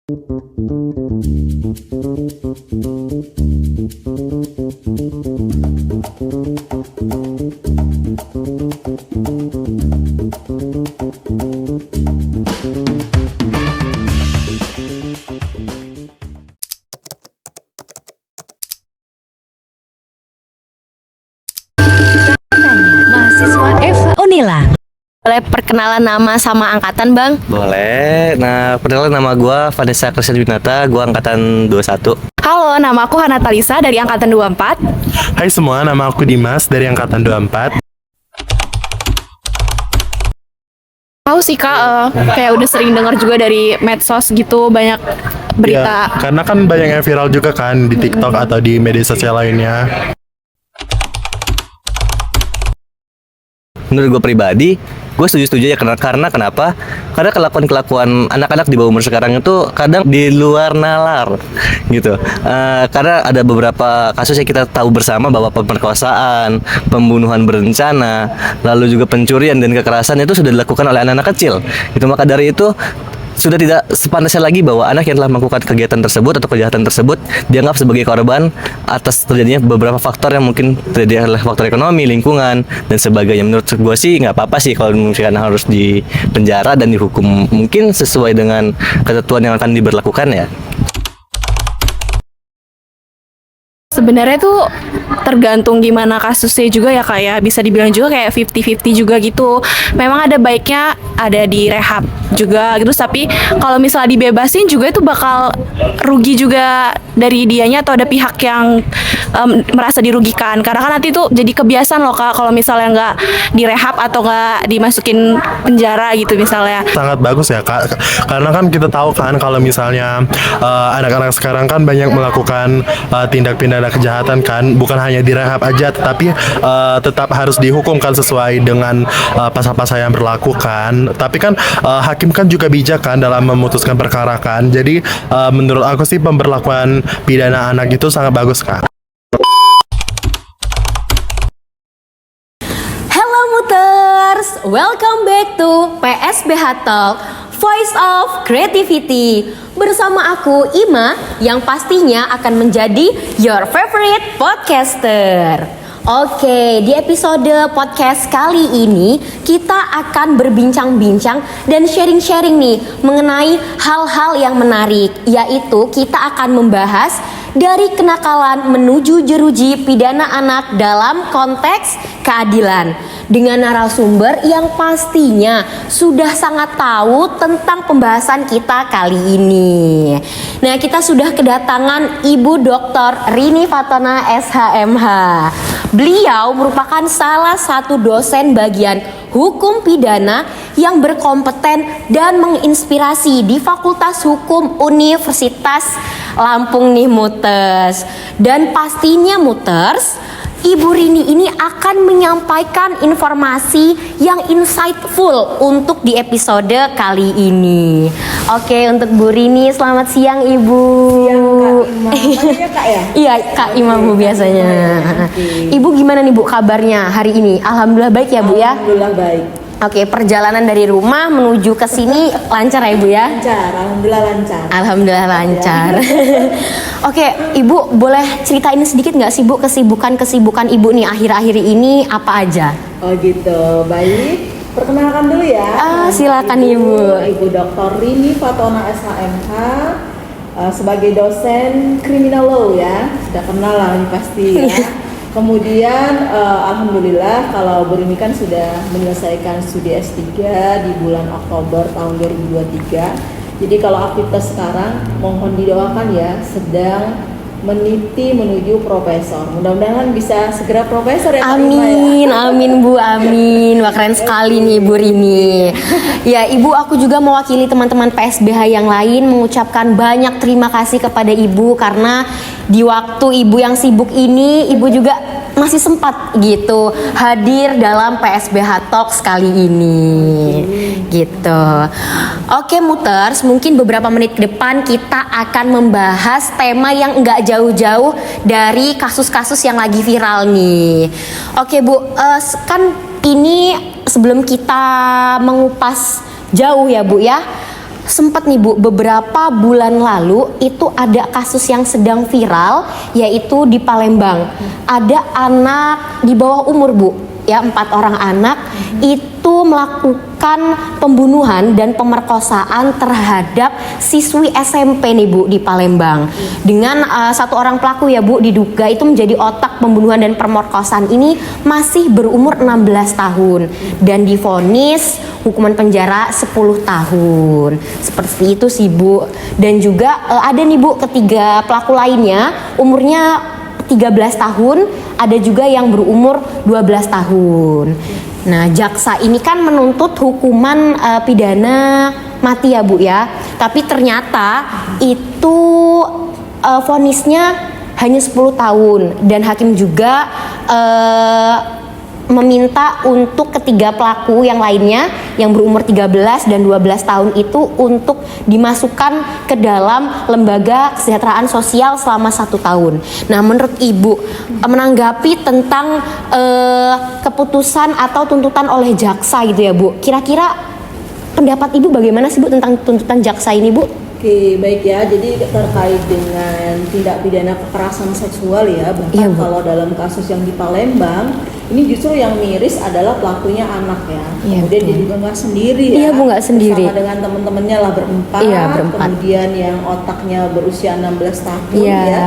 Mahasiswa Eva Unila. Boleh perkenalan nama sama angkatan, Bang? Boleh. Nah, perkenalkan nama gue Vanessa Krisnawinata, gue angkatan 21. Halo, nama aku Hana Talisa dari angkatan 24. Hai semua, nama aku Dimas dari angkatan 24. Tahu sih Kak, kayak udah sering dengar juga dari medsos gitu, banyak berita. Ya, karena kan banyak yang viral juga kan di TikTok atau di media sosial lainnya. Menurut gue pribadi, gue setuju ya karena kenapa? Karena kelakuan anak-anak di bawah umur sekarang itu kadang di luar nalar gitu. Karena ada beberapa kasus yang kita tahu bersama bahwa pemerkosaan, pembunuhan berencana, lalu juga pencurian dan kekerasan itu sudah dilakukan oleh anak-anak kecil. Gitu, maka dari itu sudah tidak sepantasnya lagi bahwa anak yang telah melakukan kegiatan tersebut atau kejahatan tersebut dianggap sebagai korban atas terjadinya beberapa faktor yang mungkin terjadi oleh faktor ekonomi, lingkungan, dan sebagainya. Menurut gue sih nggak apa-apa sih kalau misalkan harus di penjara dan dihukum mungkin sesuai dengan ketentuan yang akan diberlakukan ya. Sebenarnya tuh tergantung gimana kasusnya juga ya Kak ya. Bisa dibilang juga kayak 50-50 juga gitu. Memang ada baiknya ada di rehab juga gitu. Tapi kalau misalnya dibebasin juga itu bakal rugi juga dari dianya atau ada pihak yang merasa dirugikan. Karena kan nanti tuh jadi kebiasaan loh Kak kalau misalnya nggak direhab atau nggak dimasukin penjara gitu misalnya. Sangat bagus ya Kak, karena kan kita tahu kan kalau misalnya anak-anak sekarang kan banyak melakukan tindak pidana kejahatan kan, bukan hanya direhab aja tetapi tetap harus dihukum kan sesuai dengan pasal-pasal yang berlaku kan. Tapi kan hakim kan juga bijak kan dalam memutuskan perkara kan. Jadi menurut aku sih pemberlakuan pidana anak itu sangat bagus Kak. Hello Muters, welcome back to PSBH Talk, Voice of Creativity. Bersama aku Ima yang pastinya akan menjadi your favorite podcaster. Oke, di episode podcast kali ini kita akan berbincang-bincang dan sharing-sharing nih mengenai hal-hal yang menarik, yaitu kita akan membahas dari kenakalan menuju jeruji pidana anak dalam konteks keadilan dengan narasumber yang pastinya sudah sangat tahu tentang pembahasan kita kali ini. Nah, kita sudah kedatangan Ibu Dr. Rini Fatona SHMH. Beliau merupakan salah satu dosen bagian hukum pidana yang berkompeten dan menginspirasi di Fakultas Hukum Universitas Lampung nih Muters. Dan pastinya Muters, Ibu Rini ini akan menyampaikan informasi yang insightful untuk di episode kali ini. Oke, untuk Bu Rini, selamat siang Ibu. Siang Kak Ima. Panggilnya Kak ya? Iya, Kak Ima Bu biasanya. Ibu gimana nih Bu kabarnya hari ini? Alhamdulillah baik ya Bu ya? Alhamdulillah baik. Oke, perjalanan dari rumah menuju ke sini lancar ya Ibu ya? Lancar, alhamdulillah lancar. Alhamdulillah lancar. Oke, Ibu boleh ceritain sedikit nggak sih Bu kesibukan Ibu nih akhir-akhir ini apa aja? Oh gitu, baik. Perkenalkan dulu ya. Silakan Ibu. Ibu Dr. Rini Fatona SHMH sebagai dosen criminal law ya. Sudah kenal lah ini pasti ya. Kemudian alhamdulillah kalau Bu Rini kan sudah menyelesaikan studi S3 di bulan Oktober tahun 2023. Jadi kalau aktivitas sekarang mohon didoakan ya, sedang meniti menuju profesor. Mudah-mudahan bisa segera profesor ya. Amin, amin Bu, amin. Wah keren sekali nih Bu Rini. Ya Ibu, aku juga mewakili teman-teman PSBH yang lain mengucapkan banyak terima kasih kepada Ibu karena di waktu Ibu yang sibuk ini, Ibu juga masih sempat gitu hadir dalam PSBH Talks kali ini. Gitu. Oke Muters, mungkin beberapa menit ke depan kita akan membahas tema yang enggak jauh-jauh dari kasus-kasus yang lagi viral nih. Oke Bu, kan ini sebelum kita mengupas jauh ya Bu ya, sempat nih Bu, beberapa bulan lalu itu ada kasus yang sedang viral, yaitu di Palembang. Ada anak di bawah umur Bu, ya 4 orang anak itu melakukan pembunuhan dan pemerkosaan terhadap siswi SMP nih Bu di Palembang. Dengan satu orang pelaku ya Bu, diduga itu menjadi otak pembunuhan dan pemerkosaan ini masih berumur 16 tahun dan divonis hukuman penjara 10 tahun. Seperti itu sih Bu. Dan juga ada nih Bu ketiga pelaku lainnya umurnya 13 tahun, ada juga yang berumur 12 tahun. Nah, jaksa ini kan menuntut hukuman pidana mati ya Bu ya. Tapi ternyata itu vonisnya hanya 10 tahun dan hakim juga meminta untuk ketiga pelaku yang lainnya yang berumur 13 dan 12 tahun itu untuk dimasukkan ke dalam lembaga kesejahteraan sosial selama 1 tahun. Nah, menurut Ibu menanggapi tentang keputusan atau tuntutan oleh jaksa gitu ya Bu, kira-kira pendapat Ibu bagaimana sih Bu tentang tuntutan jaksa ini Bu? Oke, baik ya. Jadi terkait dengan tindak pidana kekerasan seksual ya, bahkan Iya, Bu. kalau dalam kasus yang di Palembang, ini justru yang miris adalah pelakunya anak ya. Iya, Kemudian dia betul. juga nggak sendiri ya. Iya, Bu, nggak sendiri. Bersama dengan teman-temannya lah berempat. Iya, berempat. Kemudian yang otaknya berusia 16 tahun Iya. ya,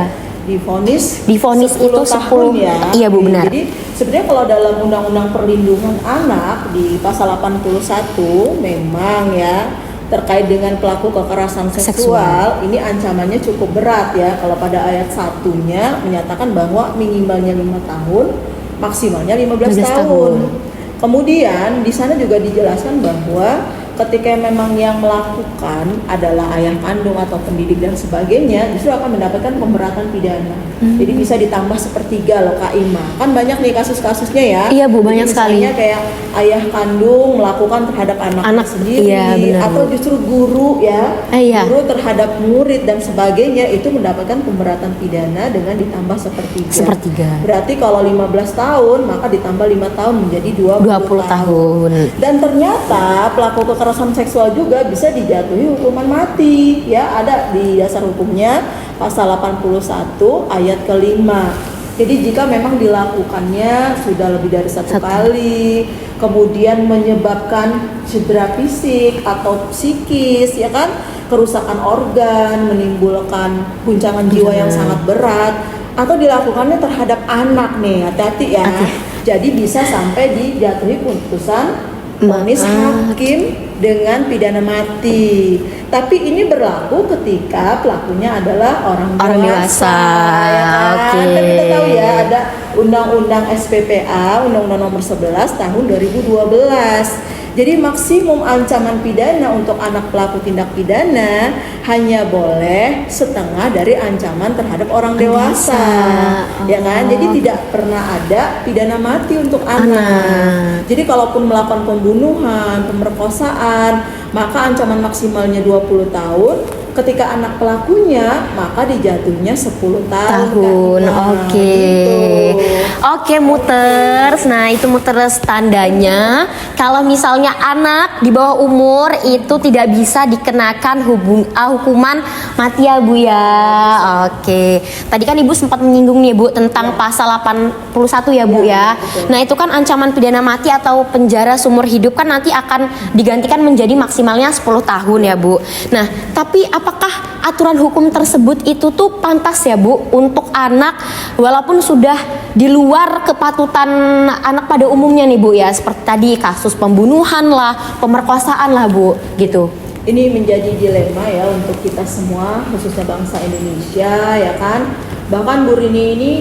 divonis Divonis 10 itu tahun 10. ya. Iya, Bu, benar. Jadi sebenarnya kalau dalam Undang-Undang Perlindungan Anak di pasal 81 memang ya terkait dengan pelaku kekerasan seksual, ini ancamannya cukup berat ya. Kalau pada ayat satunya menyatakan bahwa minimalnya 5 tahun, maksimalnya 15 tahun. Kemudian di sana juga dijelaskan bahwa ketika memang yang melakukan adalah ayah kandung atau pendidik dan sebagainya, justru akan mendapatkan pemberatan pidana. Jadi bisa ditambah sepertiga loh Kak Ima. Kan banyak nih kasus-kasusnya ya. Iya, Bu, Jadi banyak sekali. misalnya kayak ayah kandung melakukan terhadap anak Anak, sendiri, iya, benar, atau Bu. justru guru ya, Iya. guru terhadap murid dan sebagainya, itu mendapatkan pemberatan pidana dengan ditambah sepertiga. Sepertiga. Berarti kalau 15 tahun maka ditambah 5 tahun menjadi 20 tahun. Dan ternyata pelaku kekerasan seksual juga bisa dijatuhi hukuman mati ya, ada di dasar hukumnya pasal 81 ayat kelima. Jadi jika memang dilakukannya sudah lebih dari satu kali, kemudian menyebabkan cedera fisik atau psikis ya kan, kerusakan organ, menimbulkan guncangan jiwa yang sangat berat, atau dilakukannya terhadap anak nih, hati-hati ya. Jadi bisa sampai dijatuhi putusan vonis hakim dengan pidana mati. Tapi ini berlaku ketika pelakunya adalah orang dewasa. ya kan? Oke. Dan kita tahu ya ada Undang-Undang SPPA, Undang-Undang Nomor 11 Tahun 2012. Jadi maksimum ancaman pidana untuk anak pelaku tindak pidana hanya boleh setengah dari ancaman terhadap orang dewasa, ya kan? Jadi tidak pernah ada pidana mati untuk anak. Jadi kalaupun melakukan pembunuhan, pemerkosaan, maka ancaman maksimalnya 20 tahun. Ketika anak pelakunya maka dijatuhnya 10 tahun. Oke. Oke, muters. Nah, itu muters tandanya kalau misalnya anak di bawah umur itu tidak bisa dikenakan hukuman mati ya Bu ya. Oke. Tadi kan Ibu sempat menyinggung nih Bu tentang pasal 81 ya Bu ya. Nah, itu kan ancaman pidana mati atau penjara seumur hidup kan nanti akan digantikan menjadi maksimalnya 10 tahun ya Bu. Nah, tapi apakah aturan hukum tersebut itu tuh pantas ya Bu untuk anak walaupun sudah di luar kepatutan anak pada umumnya nih Bu ya, seperti tadi kasus pembunuhan lah, pemerkosaan lah Bu gitu. Ini menjadi dilema ya untuk kita semua, khususnya bangsa Indonesia ya kan. Bahkan Bu Rini ini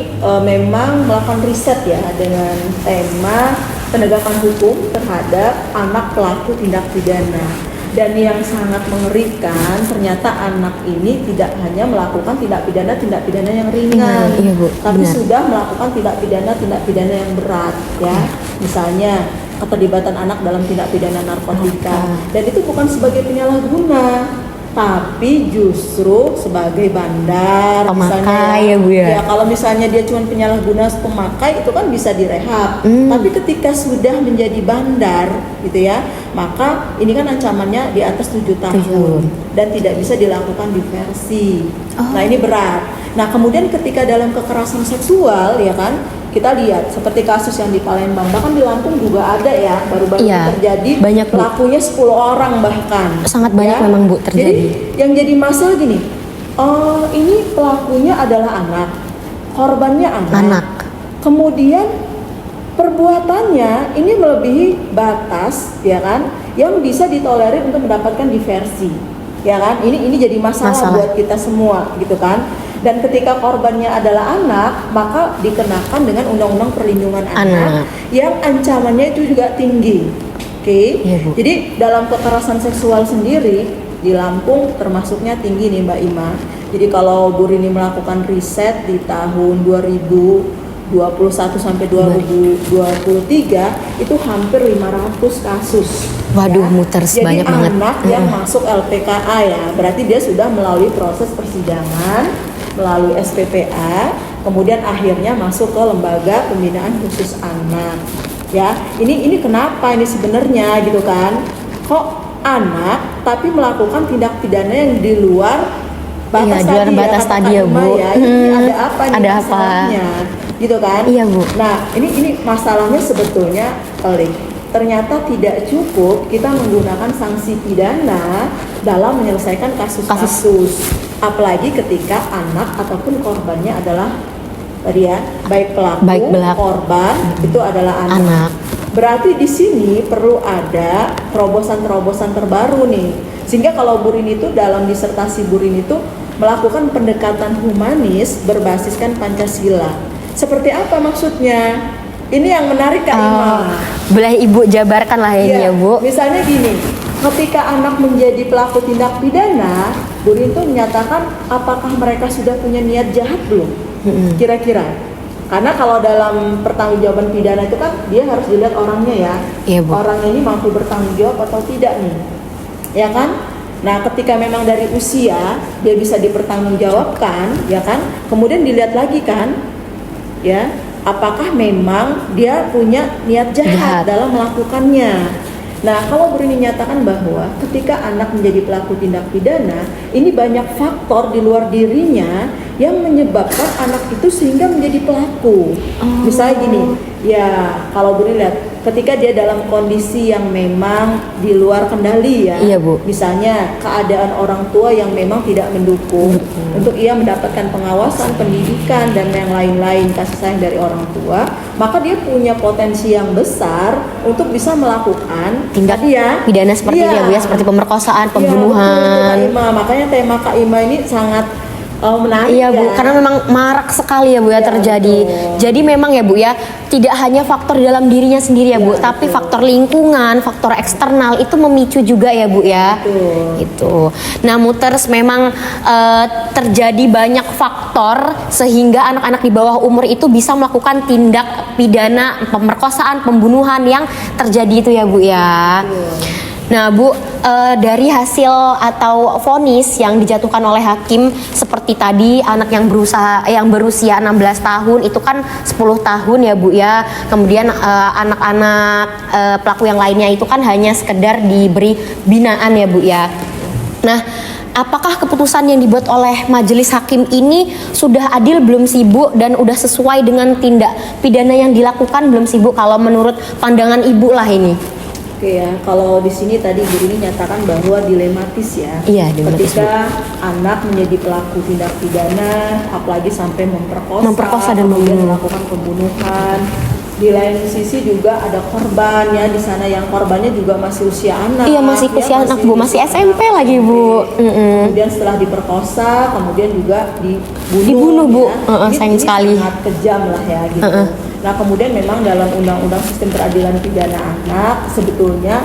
memang melakukan riset ya dengan tema penegakan hukum terhadap anak pelaku tindak pidana. Dan yang sangat mengerikan, ternyata anak ini tidak hanya melakukan tindak pidana yang ringan, Iya, Bu, tapi benar. sudah melakukan tindak pidana yang berat ya. Misalnya keterlibatan anak dalam tindak pidana narkotika, dan itu bukan sebagai penyalahguna, tapi justru sebagai bandar Pemakai misalnya ya, Bu, ya? Ya, kalau misalnya dia cuma penyalahguna pemakai itu kan bisa direhab. Tapi ketika sudah menjadi bandar gitu ya, maka ini kan ancamannya di atas 7 tahun dan tidak bisa dilakukan diversi. Nah, ini berat. Nah, kemudian ketika dalam kekerasan seksual ya kan, kita lihat seperti kasus yang di Palembang, bahkan di Lampung juga ada ya, baru-baru Iya, terjadi, banyak, Bu. pelakunya 10 orang bahkan. Sangat banyak memang, Bu, terjadi. Jadi yang jadi masalah gini, ini pelakunya adalah anak, korbannya anak. Kemudian perbuatannya ini melebihi batas, ya kan, yang bisa ditolerir untuk mendapatkan diversi, ya kan? Ini jadi masalah buat kita semua, gitu kan? Dan ketika korbannya adalah anak, maka dikenakan dengan Undang-Undang Perlindungan Anak yang ancamannya itu juga tinggi. Oke. Iya, Bu. Jadi dalam kekerasan seksual sendiri di Lampung termasuknya tinggi nih Mbak Ima. Jadi kalau Bu Rini melakukan riset di tahun 2021 sampai 2023 itu hampir 500 kasus. Waduh, muter banyak banget. Jadi anak yang masuk LPKA ya, berarti dia sudah melalui proses persidangan, melalui SPPA, kemudian akhirnya masuk ke lembaga pembinaan khusus anak. Ya, ini kenapa ini sebenarnya gitu kan? Kok anak tapi melakukan tindak pidana yang di luar batas di luar tadi batas kata tadi ya, Kak Ima Bu. ya. Ini ada apa nih Ada apa? masalahnya? Gitu kan? Iya, Bu. Nah, ini masalahnya sebetulnya pelik. Ternyata tidak cukup kita menggunakan sanksi pidana dalam menyelesaikan kasus-kasus. Apalagi ketika anak ataupun korbannya adalah tadi ya, baik pelaku, korban itu adalah anak. Berarti di sini perlu ada terobosan-terobosan terbaru nih. Sehingga kalau Bu Rini itu dalam disertasi Bu Rini itu melakukan pendekatan humanis berbasiskan Pancasila. Seperti apa maksudnya? Ini yang menarik Kak Ima. Boleh Ibu jabarkan lah ini ya, Bu. Misalnya gini, ketika anak menjadi pelaku tindak pidana, Bu Rini itu menyatakan apakah mereka sudah punya niat jahat belum? Kira-kira. Karena kalau dalam pertanggungjawaban pidana itu kan dia harus dilihat orangnya ya. Iya, Bu. Orangnya ini mampu bertanggung jawab atau tidak nih. Ya kan? Nah, ketika memang dari usia dia bisa dipertanggungjawabkan, ya kan? Kemudian dilihat lagi kan, ya, apakah memang dia punya niat jahat dalam melakukannya. Nah, kalau Bu Rini nyatakan bahwa ketika anak menjadi pelaku tindak pidana, ini banyak faktor di luar dirinya yang menyebabkan anak itu sehingga menjadi pelaku. Misalnya gini, ya kalau Bu Rini lihat, ketika dia dalam kondisi yang memang di luar kendali ya, Iya, Bu. misalnya keadaan orang tua yang memang tidak mendukung untuk ia mendapatkan pengawasan, pendidikan dan yang lain-lain kasih sayang dari orang tua, maka dia punya potensi yang besar untuk bisa melakukan Tindak tadi ya, pidana seperti itu ya, Bu ya, seperti pemerkosaan, Iya, pembunuhan. betul, Kak Ima. Makanya tema Kak Ima ini sangat menarik Iya, Bu, ya. karena memang marak sekali ya, Bu ya, Iya, terjadi. betul. Jadi memang ya, Bu ya, tidak hanya faktor di dalam dirinya sendiri ya, Bu, Iya, tapi betul. faktor lingkungan, faktor eksternal itu memicu juga ya, Bu ya. Betul. Gitu. Nah, Muters memang terjadi banyak faktor sehingga anak-anak di bawah umur itu bisa melakukan tindak pidana pemerkosaan, pembunuhan yang terjadi itu ya, Bu ya. Nah, Bu, dari hasil atau vonis yang dijatuhkan oleh hakim seperti tadi anak yang berusia 16 tahun itu kan 10 tahun ya, Bu ya. Kemudian anak-anak pelaku yang lainnya itu kan hanya sekedar diberi binaan ya, Bu ya. Nah, apakah keputusan yang dibuat oleh majelis hakim ini sudah adil belum sih, Bu, dan udah sesuai dengan tindak pidana yang dilakukan belum sih, Bu, kalau menurut pandangan Ibu lah ini? Oke ya, kalau di sini tadi Bu Rini nyatakan bahwa dilematis ya. Iya, dilematis, Ketika anak menjadi pelaku tindak pidana, apalagi sampai Memperkosa dan kemudian membunuh. melakukan pembunuhan. Di lain sisi juga ada korban ya, di sana yang korbannya juga masih usia anak. Iya, masih ya, usia anak, Bu, masih SMP lagi, Bu. Kemudian setelah diperkosa, kemudian juga Dibunuh, Bu. Ya. Sayang sekali. Sangat kejam lah ya gitu. Nah, kemudian memang dalam Undang-Undang Sistem Peradilan Pidana Anak sebetulnya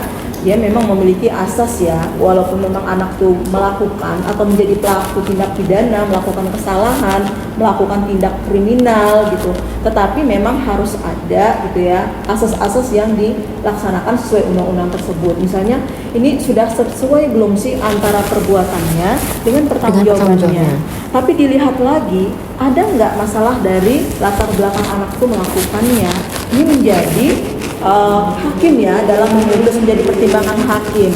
dia memang memiliki asas ya, walaupun memang anak tuh melakukan atau menjadi pelaku tindak pidana, melakukan kesalahan, melakukan tindak kriminal gitu, tetapi memang harus ada gitu ya asas-asas yang dilaksanakan sesuai undang-undang tersebut. Misalnya ini sudah sesuai belum sih antara perbuatannya dengan pertanggungjawabannya. Tapi dilihat lagi, ada nggak masalah dari latar belakang anak itu melakukannya. Ini menjadi hakim ya, dalam memutus menjadi pertimbangan hakim.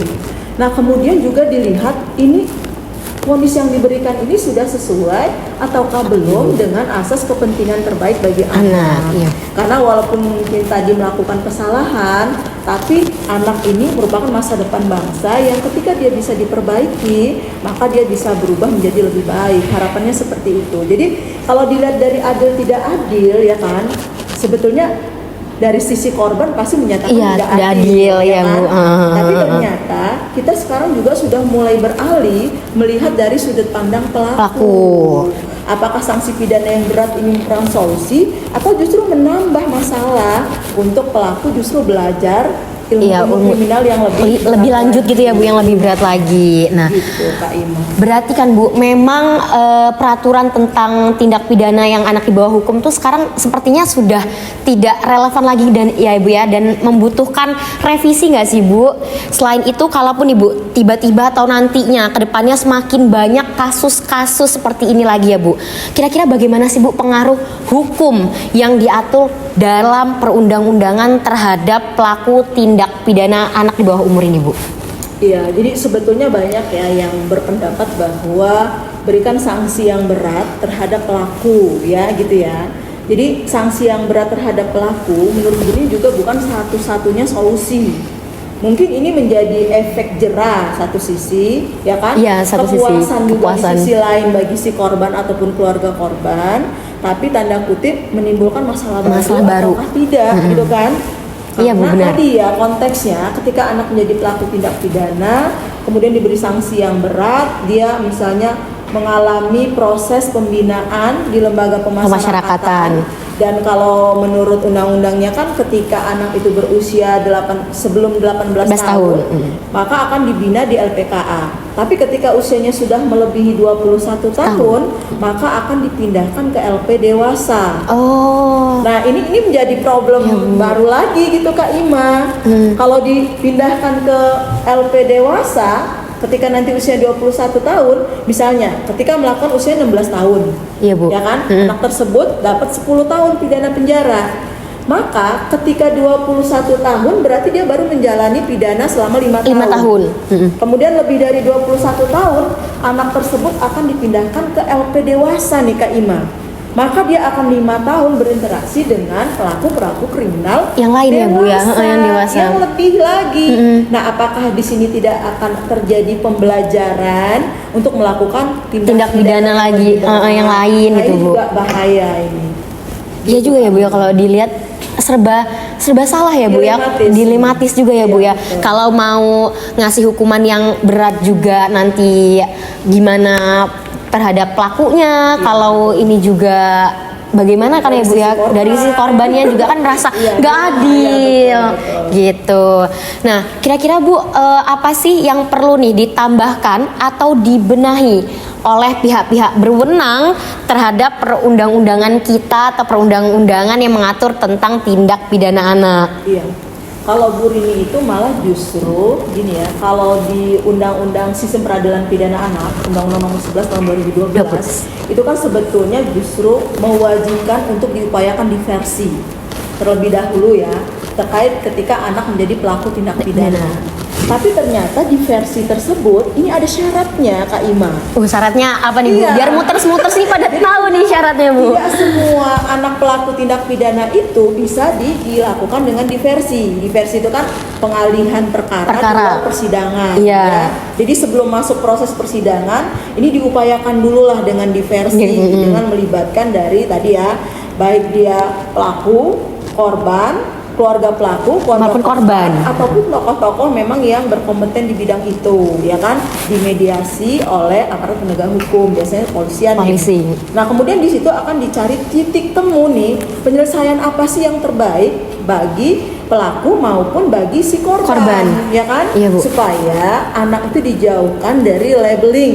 Nah kemudian juga dilihat ini vonis yang diberikan ini sudah sesuai ataukah belum dengan asas kepentingan terbaik bagi anak. Iya. Karena walaupun mungkin tadi melakukan kesalahan, tapi anak ini merupakan masa depan bangsa yang ketika dia bisa diperbaiki, maka dia bisa berubah menjadi lebih baik. Harapannya seperti itu. Jadi kalau dilihat dari adil tidak adil ya kan, sebetulnya dari sisi korban pasti menyatakan tidak adil, ya Bu. kan? Tapi ternyata kita sekarang juga sudah mulai beralih melihat dari sudut pandang pelaku. Apakah sanksi pidana yang berat ini merupakan solusi atau justru menambah masalah untuk pelaku justru belajar ilmu kriminal yang lebih lanjut gitu ya Bu, yang lebih berat lagi. Nah, gitu, Kak Ima. Berarti kan Bu, memang peraturan tentang tindak pidana yang anak di bawah hukum tuh sekarang sepertinya sudah tidak relevan lagi dan ya Ibu ya, dan membutuhkan revisi nggak sih Bu? Selain itu, kalaupun Ibu tiba-tiba atau nantinya kedepannya semakin banyak kasus-kasus seperti ini lagi ya Bu, kira-kira bagaimana sih Bu pengaruh hukum yang diatur dalam perundang-undangan terhadap pelaku tindak pidana anak di bawah umur ini Bu? Iya, jadi sebetulnya banyak ya yang berpendapat bahwa berikan sanksi yang berat terhadap pelaku ya gitu ya. Jadi sanksi yang berat terhadap pelaku menurut ini juga bukan satu-satunya solusi. Mungkin ini menjadi efek jerah satu sisi ya kan, Iya, satu sisi, kepuasan juga kepuasan. di sisi lain bagi si korban ataupun keluarga korban, tapi tanda kutip menimbulkan masalah baru ataukah tidak gitu kan. Iya Bu, Karena benar. tadi ya konteksnya ketika anak menjadi pelaku tindak pidana kemudian diberi sanksi yang berat, dia misalnya mengalami proses pembinaan di lembaga pemasyarakatan. Dan kalau menurut undang-undangnya kan ketika anak itu berusia sebelum 18 tahun, maka akan dibina di LPKA. Tapi ketika usianya sudah melebihi 21 tahun, maka akan dipindahkan ke LP dewasa. Oh. Nah ini menjadi problem baru lagi gitu Kak Ima. Kalau dipindahkan ke LP dewasa ketika nanti usia 21 tahun, misalnya ketika melakukan usia 16 tahun, Iya Bu. ya kan, anak tersebut dapat 10 tahun pidana penjara. Maka ketika 21 tahun berarti dia baru menjalani pidana selama 5 tahun. Kemudian lebih dari 21 tahun anak tersebut akan dipindahkan ke LP dewasa nih Kak Ima. Maka dia akan 5 tahun berinteraksi dengan pelaku-pelaku kriminal Yang lain ya Bu ya, yang dewasa. yang lebih lagi. Nah, apakah di sini tidak akan terjadi pembelajaran untuk melakukan Tindak pidana lagi, yang lain Nah, gitu ini Bu. juga bahaya ini. Iya juga ya Bu ya, kalau dilihat serba salah ya Bu ya, dilematis juga ya Bu ya. Kalau mau ngasih hukuman yang berat juga nanti gimana terhadap pelakunya, kalau ini juga bagaimana kan ya Bu ya, dari sisi korbannya juga kan merasa nggak adil gitu. Nah kira-kira Bu, apa sih yang perlu nih ditambahkan atau dibenahi oleh pihak-pihak berwenang terhadap perundang-undangan kita atau perundang-undangan yang mengatur tentang tindak pidana anak? Iya. Kalau Bu Rini itu malah justru gini ya, kalau di Undang-Undang Sistem Peradilan Pidana Anak, Undang-Undang Nomor 11 Tahun 2012, itu kan sebetulnya justru mewajibkan untuk diupayakan diversi terlebih dahulu ya, terkait ketika anak menjadi pelaku tindak pidana. Tapi ternyata diversi tersebut ini ada syaratnya Kak Ima. Syaratnya apa nih Bu? Iya. Biar muter-muter nih pada tahu nih syaratnya Bu. Tidak semua anak pelaku tindak pidana itu bisa dilakukan dengan diversi. Diversi itu kan pengalihan perkara. Di luar persidangan. Iya. Ya. Jadi sebelum masuk proses persidangan, ini diupayakan dulu lah dengan diversi, dengan melibatkan dari tadi ya, baik dia pelaku, korban, keluarga pelaku, Maupun korban. ataupun tokoh-tokoh memang yang berkompeten di bidang itu, ya kan, dimediasi oleh aparat penegak hukum, biasanya polisian. Polisi. Nah kemudian di situ akan dicari titik temu nih, penyelesaian apa sih yang terbaik bagi pelaku maupun bagi si Korban. ya kan? Iya, Bu. Supaya anak itu dijauhkan dari labeling,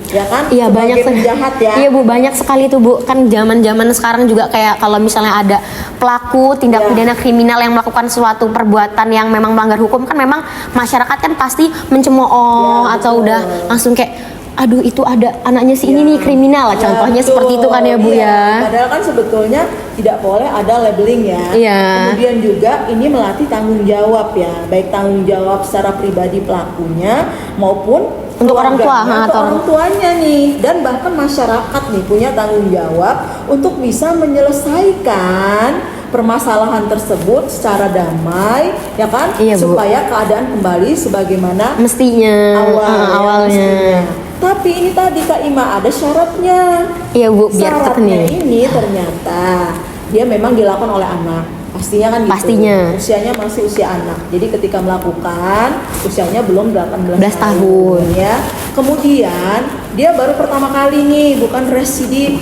ya kan? Iya, Sebagai banyak penjahat ya. Iya Bu, banyak sekali tuh Bu. Kan zaman-zaman sekarang juga kayak kalau misalnya ada pelaku tindak Iya. pidana kriminal yang melakukan suatu perbuatan yang memang melanggar hukum, kan memang masyarakat kan pasti mencemooh Iya, atau betul. udah langsung kayak aduh itu ada anaknya si ini Ya. nih kriminal. Ya, Contohnya betul. seperti itu kan ya Bu Iya. ya. Padahal kan sebetulnya tidak boleh ada labeling ya. Iya. Kemudian juga ini melatih tanggung jawab ya, baik tanggung jawab secara pribadi pelakunya maupun Untuk orang tua, keluarganya atau atau orang tuanya nih, dan bahkan masyarakat nih punya tanggung jawab untuk bisa menyelesaikan permasalahan tersebut secara damai, ya kan? Iya, Bu. Supaya keadaan kembali sebagaimana Mestinya awalnya. mestinya. Tapi ini tadi Kak Ima ada syaratnya. Iya Bu, biar tetap Syaratnya nih. ini ternyata dia memang dilakukan oleh anak. Pastinya kan gitu. Pastinya. Usianya masih usia anak. Jadi ketika melakukan usianya belum 18 11 tahun. ya. Kemudian dia baru pertama kali nih, bukan residip.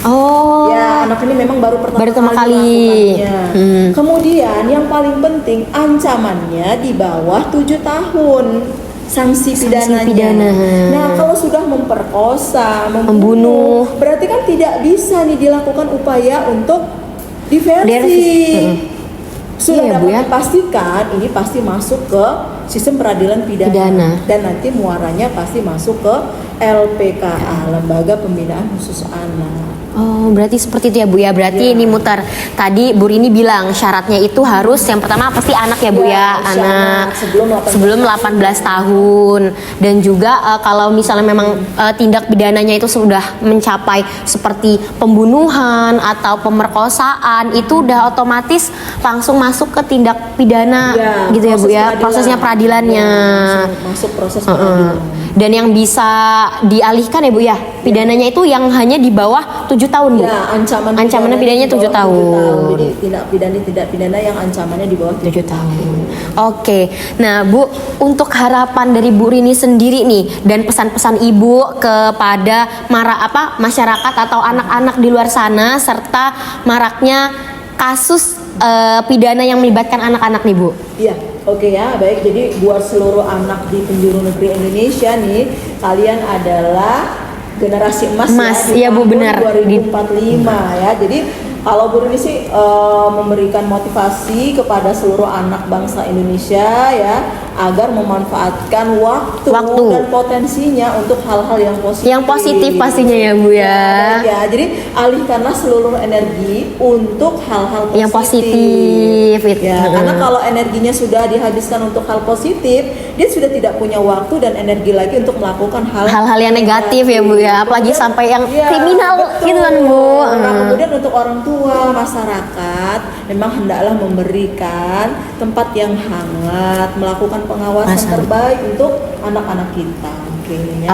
Oh. Ya, anak ini memang baru pertama kali. melakukannya. Kemudian yang paling penting ancamannya di bawah 7 tahun. Sanksi pidananya. pidana. Nah, kalau sudah memperkosa, Membunuh. berarti kan tidak bisa nih dilakukan upaya untuk diversi. Diversi. Sudah Iya, Bu, dapat ya. dipastikan ini pasti masuk ke sistem peradilan pidana. Dan nanti muaranya pasti masuk ke LPKA, Lembaga Pembinaan Khusus Anak. Oh, berarti seperti itu ya Bu ya. Berarti ini muter. Tadi Bu Rini bilang syaratnya itu harus yang pertama pasti anak ya Bu ya, usia anak sebelum 18 tahun. Dan juga kalau misalnya memang tindak pidananya itu sudah mencapai seperti pembunuhan atau pemerkosaan, itu udah otomatis langsung masuk ke tindak pidana gitu ya Bu ya. Prosesnya peradilannya. Masuk proses peradilan. Dan yang bisa dialihkan ya Bu ya, pidananya itu yang hanya di bawah 7 tahun Bu. Ya, Ancamannya pidananya di bawah 7 tahun. Jadi tindak pidana yang ancamannya di bawah 7 tahun. Oke. Nah, Bu, untuk harapan dari Bu Rini sendiri nih dan pesan-pesan Ibu kepada masyarakat atau anak-anak di luar sana serta maraknya kasus pidana yang melibatkan anak-anak nih, Bu. Iya, oke ya, baik. Jadi buat seluruh anak di penjuru negeri Indonesia nih, kalian adalah generasi emas Iya, Bu, tahun benar. 2045 ya. Jadi kalau Bu Rini sih memberikan motivasi kepada seluruh anak bangsa Indonesia ya, agar memanfaatkan waktu dan potensinya untuk hal-hal yang positif. Yang positif pastinya ya Bu ya. Ya, jadi alihkanlah seluruh energi untuk hal-hal positif. Yang positif itu. Ya, karena kalau energinya sudah dihabiskan untuk hal positif, dia sudah tidak punya waktu dan energi lagi untuk melakukan hal-hal yang negatif ya Bu ya, apalagi sampai yang kriminal gitu kan Bu. Nah, kemudian untuk orang tua, masyarakat memang hendaklah memberikan tempat yang hangat, melakukan pengawasan terbaik untuk anak-anak kita.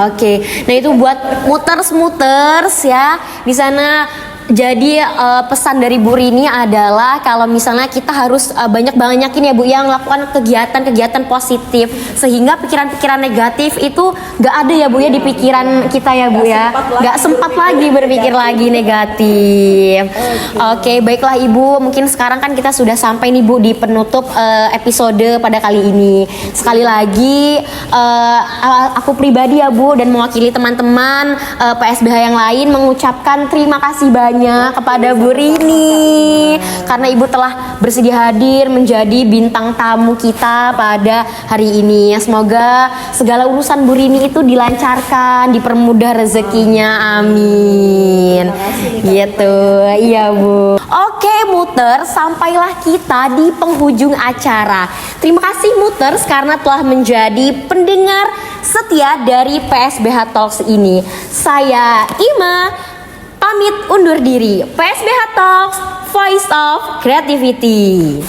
Oke. Nah, itu buat muters ya. Di sana jadi pesan dari Bu Rini adalah kalau misalnya kita harus banyak-banyakin ya Bu yang melakukan kegiatan-kegiatan positif sehingga pikiran-pikiran negatif itu gak ada ya Bu ya di pikiran kita ya Bu ya. Gak sempat lagi berpikir lagi negatif. Oke, baiklah Ibu, mungkin sekarang kan kita sudah sampai nih Bu di penutup episode pada kali ini. Sekali lagi aku pribadi ya Bu dan mewakili teman-teman PSBH yang lain mengucapkan terima kasih banyak kepada Bu Rini karena Ibu telah bersedia hadir menjadi bintang tamu kita pada hari ini. Semoga segala urusan Bu Rini itu dilancarkan, dipermudah rezekinya, amin. Gitu, iya Bu. Oke Muter, sampailah kita di penghujung acara. Terima kasih Muters karena telah menjadi pendengar setia dari PSBH Talks ini. Saya Ima pamit undur diri. PSBH Talks, Voice of Creativity.